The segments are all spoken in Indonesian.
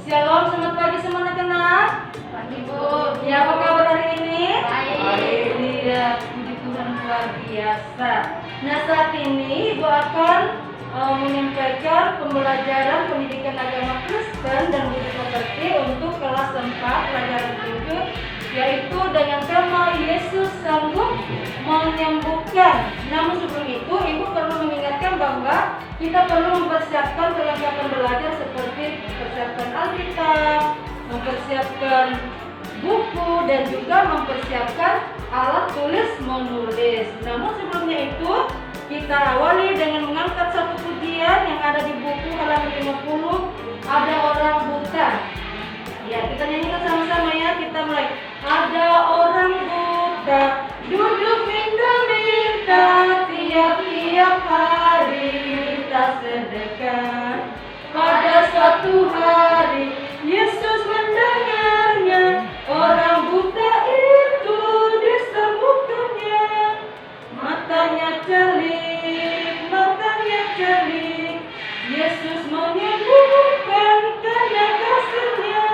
Shalom, selamat pagi semua anak-anak. Pagi Bu. Ya, apa kabar hari ini? Baik. Hari ini ya, puji Tuhan luar biasa. Nah, saat ini Ibu akan menyampaikan pembelajaran pendidikan agama Kristen dan budi pekerti untuk kelas 4 pelajaran 7, yaitu dengan tema Yesus sanggup menyembuhkan. Namun sebelum itu, Ibu perlu mengingatkan bahwa kita perlu mempersiapkan perlengkapan belajar seperti mempersiapkan Alkitab, mempersiapkan buku, dan juga mempersiapkan alat tulis menulis. Namun sebelumnya itu, kita awali dengan mengangkat satu pujian yang ada di buku halaman 50, Ada Orang Buta. Ya, kita nyanyikan sama-sama ya. Kita mulai. Ada orang buta duduk minta-minta, tiap-tiap hari minta sedekah. Pada suatu hari Yesus mendengarnya, orang buta itu disembuhkannya. Matanya celik, Yesus menyembuhkan karena kasih-Nya.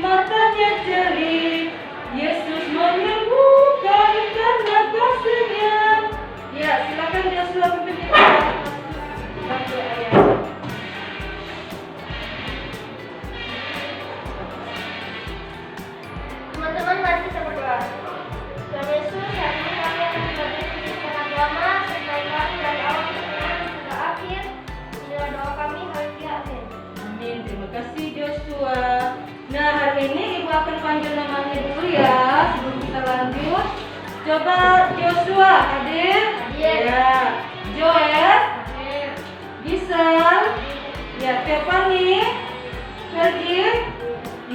Matanya celik, Yesus menyembuhkan karena kasih-Nya. Ya, silakan Joshua pimpin kita. Satu ayat. Teman-teman, mari kita berdoa. Tuhan Yesus, hari ini kami akan belajar pendidikan agama serta kami dari awal hingga akhir. Inilah doa kami, haleluya, amin. Amin, terima kasih Joshua. Nah, hari ini Ibu akan panggil namanya dulu ya sebelum kita lanjut. Coba Joshua, hadir? Hadir. Ya. Joel, Amin. Gisel, ya, Tiffany, Fergie.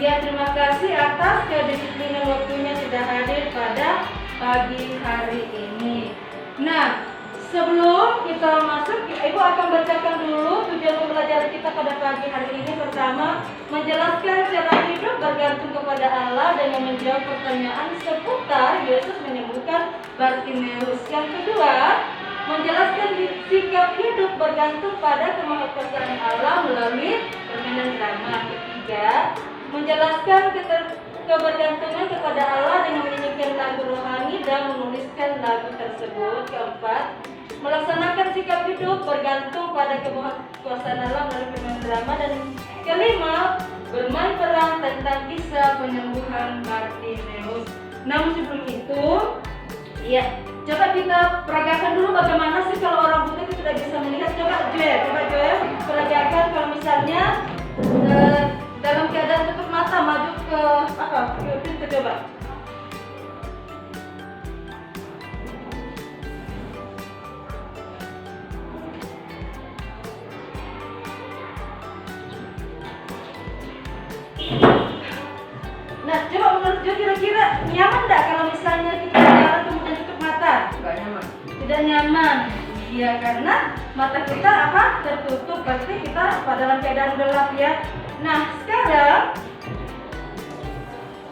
Ya, terima kasih atas kedisiplinan waktunya sudah hadir pada pagi hari ini. Nah, sebelum kita masuk, Ibu akan bacakan dulu tujuan pembelajaran kita pada pagi hari ini. Pertama, menjelaskan cara hidup bergantung kepada Allah dengan menjawab pertanyaan seputar Yesus menyembuhkan Bartimeus. Yang kedua, menjelaskan sikap hidup bergantung pada kemahakuasaan Allah melalui permainan drama. Ketiga, menjelaskan kebergantungan kepada Allah dengan menyanyikan lagu rohani dan menuliskan lagu tersebut. Keempat, melaksanakan sikap hidup bergantung pada kemahakuasaan Allah melalui permainan drama. Dan kelima, bermain peran tentang kisah penyembuhan Bartimeus. Namun sebelum itu, ya, coba kita peragakan dulu bagaimana sih kalau orang buta itu tidak bisa melihat. Coba Joel peragakan kalau misalnya dalam keadaan tutup mata, maju ke pintu, coba. Nah, coba menurut Jo kira-kira nyaman enggak kalau misalnya kita jalan kemudian tutup mata? Enggak nyaman. Tidak nyaman. Iya, karena mata kita tertutup, berarti kita dalam keadaan gelap ya. Nah, sekarang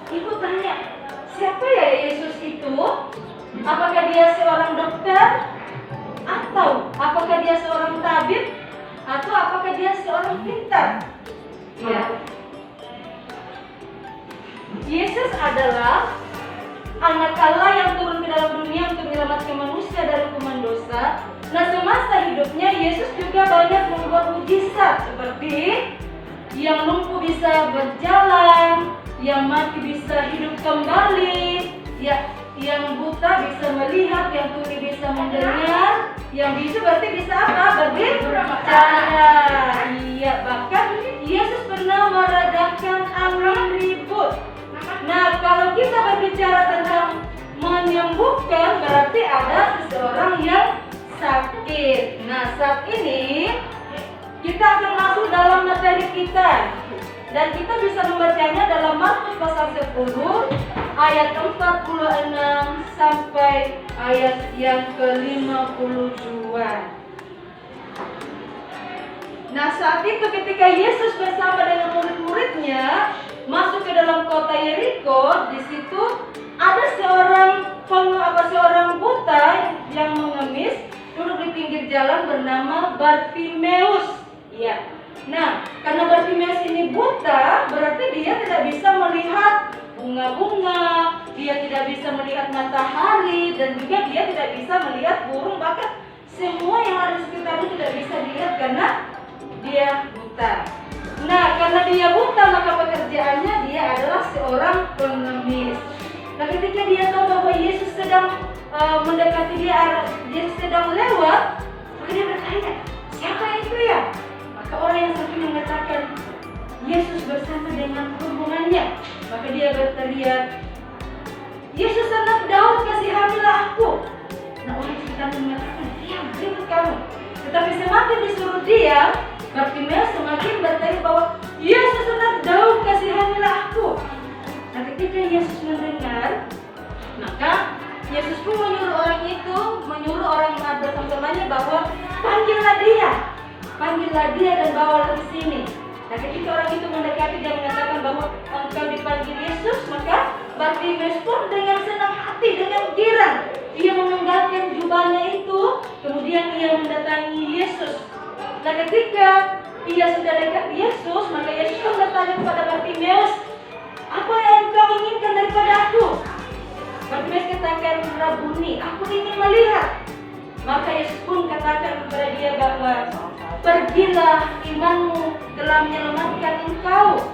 Ibu tanya, siapa ya Yesus itu? Apakah dia seorang dokter? Atau apakah dia seorang tabib? Atau apakah dia seorang pintar? Iya. Yesus adalah anak Allah yang turun ke dalam dunia untuk menyelamatkan manusia dari hukuman dosa. Nah, semasa hidupnya Yesus juga banyak membuat mujizat seperti yang lumpuh bisa berjalan, yang mati bisa hidup kembali, ya, yang buta bisa melihat, yang tuli bisa mendengar, yang bisu berarti bisa apa? Berbicara. Iya, bahkan Yesus pernah meredakan angin ribut. Nah, kalau kita berbicara tentang menyembuhkan, berarti ada seseorang yang sakit. Nah, saat ini kita akan masuk dalam materi kita. Dan kita bisa membacanya dalam Markus pasal 10 ayat 46 sampai ayat yang ke-52. Nah, saat itu ketika Yesus bersama dengan murid-muridnya masuk ke dalam kota Yeriko, di situ ada seorang buta yang mengemis duduk di pinggir jalan bernama Bartimeus. Ya. Nah, karena Bartimeus ini buta, berarti dia tidak bisa melihat bunga-bunga, dia tidak bisa melihat matahari, dan juga dia tidak bisa melihat burung, bahkan semua yang ada di sekitarnya tidak bisa dilihat karena dia buta. Nah, karena dia buta, maka pekerjaannya dia adalah seorang pengemis. Nah, ketika dia tahu bahwa Yesus sedang mendekati dia, Yesus sedang lewat, maka dia bertanya, siapa itu ya? Maka orang yang satu mengatakan, Yesus bersama dengan rombongannya. Maka dia berteriak, Yesus anak Daud, kasihanilah aku. Nah, orang sekitar mengatakan, diam, ribut kamu. Tetapi semakin disuruh diam, Bartimeus semakin berteriak bahwa Yesus anak Daud, kasihanilah aku. Nah, ketika Yesus mendengar, maka Yesus pun menyuruh orang itu, menyuruh orang yang ada bersama-samanya bahwa panggillah dia dan bawalah ke sini. Nah, ketika orang itu mendekati dan mengatakan bahwa engkau dipanggil Yesus, maka Bartimeus pun dengan senang hati, dengan girang, ia menanggalkan jubahnya itu, kemudian ia mendatangi Yesus. Nah, ketika ia sudah dekat Yesus, maka Yesus pun bertanya kepada Bartimeus, apa yang engkau inginkan daripada aku? Bartimeus katakan, Rabuni, aku ingin melihat. Maka Yesus pun katakan kepada dia bahwa pergilah, imanmu telah menyelamatkan engkau.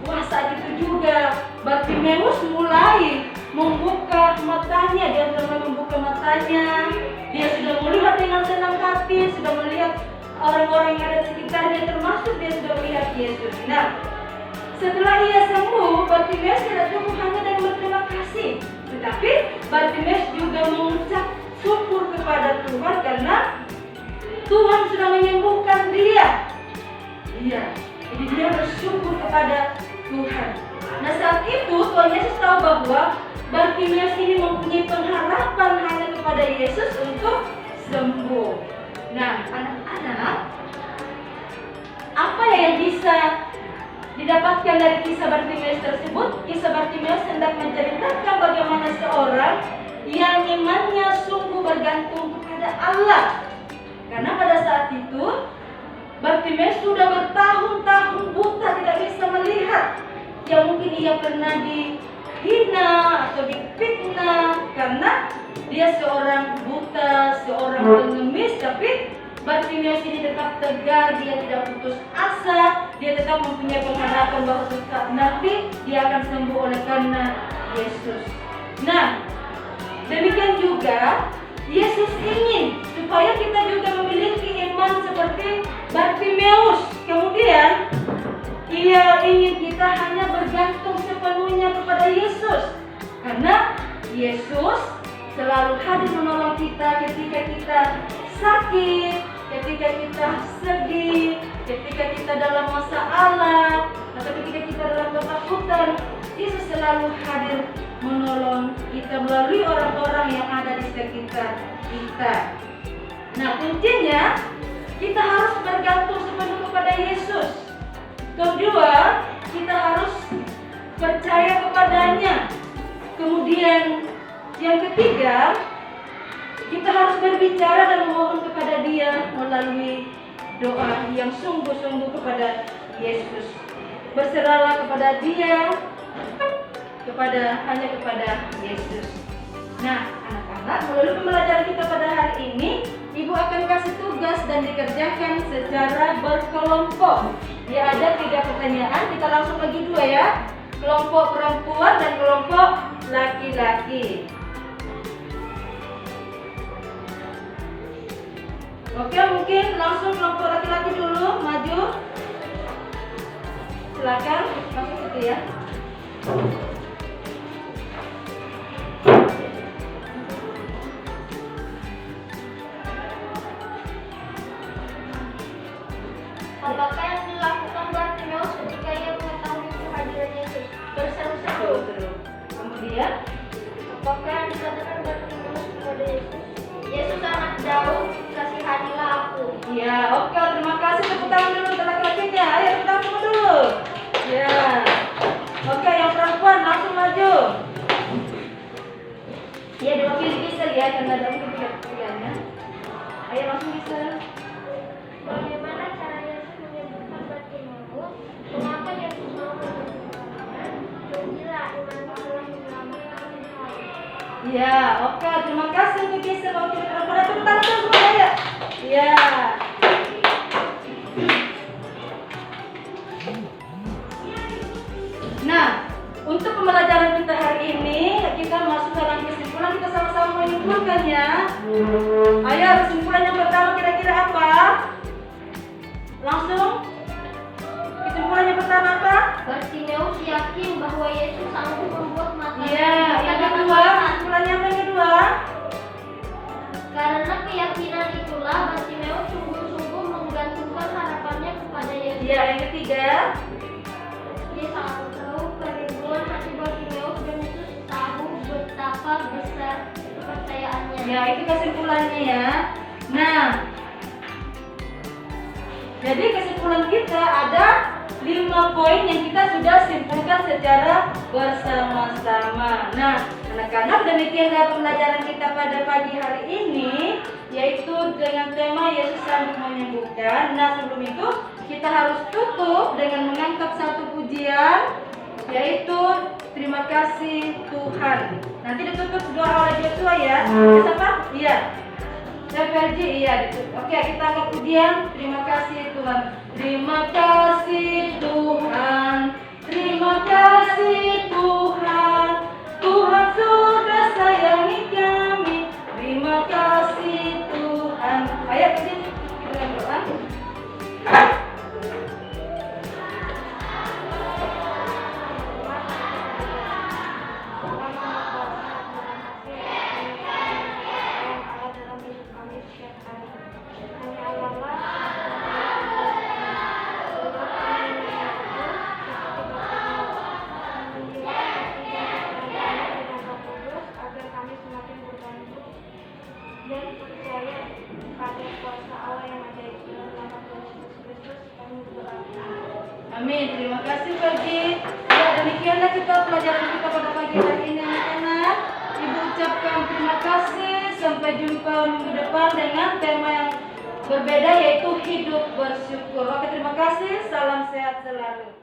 Wah, saat itu juga Bartimeus mulai membuka matanya. Dia mulai membuka matanya. Dia sudah melihat dengan senang hati, sudah melihat orang-orang yang ada di sekitarnya, termasuk dia sudah melihat Yesus. Nah, setelah ia sembuh, Bartimeus tidak cukup hanya dengan berterima kasih, tetapi Bartimeus juga mengucap syukur kepada Tuhan karena Tuhan sudah menyembuhkan dia. Iya, jadi dia bersyukur kepada Tuhan. Nah, saat itu Tuhan Yesus tahu bahwa Bartimeus ini mempunyai pengharapan hanya kepada Yesus untuk sembuh. Nah, anak-anak, apa yang bisa didapatkan dari kisah Bartimeus tersebut? Kisah Bartimeus hendak menceritakan bagaimana seorang yang imannya sungguh bergantung kepada Allah. Karena pada saat itu Bartimeus sudah bertahun-tahun buta, tidak bisa melihat. Ya, mungkin ia pernah dihina atau difitnah karena dia seorang buta, seorang pengemis, tapi Bartimeus ini tetap tegar, dia tidak putus asa, dia tetap mempunyai pengharapan bahwa suatu nanti dia akan sembuh oleh karena Yesus. Nah, demikian juga Yesus ingin supaya kita juga memiliki iman seperti Bartimeus. Kemudian ia ingin kita hanya bergantung sepenuhnya kepada Yesus, karena Yesus selalu hadir menolong kita ketika kita sakit, ketika kita sedih, ketika kita dalam masalah, atau ketika kita dalam ketakutan. Yesus selalu hadir menolong kita melalui orang-orang yang ada di sekitar kita. Nah, kuncinya kita harus bergantung sepenuh kepada Yesus. Kedua, kita harus percaya kepadanya. Kemudian yang ketiga, kita harus berbicara dan memohon kepada Dia melalui doa yang sungguh-sungguh kepada Yesus. Berserahlah kepada Dia, hanya kepada Yesus. Nah, anak-anak, melalui pembelajaran kita pada hari ini, Ibu akan kasih tugas dan dikerjakan secara berkelompok. Ya, ada 3 pertanyaan, kita langsung bagi 2 ya. Kelompok perempuan dan kelompok laki-laki. Oke, mungkin langsung kelompok laki-laki dulu, maju. Silakan, langsung itu ya. Apakah yang dilakukan Bartimeus ketika ia mengetahui kehadiran Yesus? Terus. Kemudian, apakah yang dikatakan Bartimeus kepada Yesus? Yesus anak Daud, kasihanilah aku. ya, oke, terima kasih. Tepuk tangan dulu untuk laki-lakinya. Ayo, tepuk tangan dulu. Ya. Oke, yang perempuan langsung maju. Ya, diwakili bisa ya, karena ada ketiga-tiganya. Ayo langsung bisa. Bagaimana cara Yesus Ya, oke. Terima kasih untuk bisa waktu pada tepuk tangan semua ya. Ya. Nah, untuk pembelajaran kita hari ini, kita masuk dalam kesimpulan. Kita sama-sama menyimpulkan ya. Ayo, kesimpulan yang pertama kira-kira apa? Langsung. Kesimpulan yang pertama apa? Bartimeus yakin bahwa Yesus sanggup membuat mata. Iya, yang kedua, kesimpulannya apa yang kedua? Karena keyakinan itulah Bartimeus sungguh-sungguh menggantungkan harapannya kepada Yesus. Iya, yang ketiga. Dia sangat tahu kerinduan hati Bartimeus dan Yesus tahu betapa besar kepercayaannya. Ya, itu kesimpulannya ya. Nah, jadi kesimpulan kita ada 5 poin yang kita sudah simpulkan secara bersama-sama. Nah, anak-anak, demikianlah pembelajaran kita pada pagi hari ini, yaitu dengan tema Yesus sanggup menyembuhkan. Nah, sebelum itu kita harus tutup dengan mengangkat satu pujian, yaitu terima kasih Tuhan. Nanti ditutup doa oleh Joshua ya. Siapa? Iya. Verji, iya ditutup. Oke, kita angkat pujian. Terima kasih Tuhan. Terima kasih Tuhan. Terima kasih Tuhan. Tuhan sudah sayangi kami. Terima kasih Tuhan. Ayo puji kita doa. Dan percaya pada kuasa Allah yang ada di dalam nama Tuhan Yesus Kristus, kami berdoa. Amin. Terima kasih Verji. Ya, demikianlah kita pelajaran kita pada pagi hari ini anak-anak. Ibu ucapkan terima kasih. Sampai jumpa minggu depan dengan tema yang berbeda, yaitu hidup bersyukur. Oke, terima kasih. Salam sehat selalu.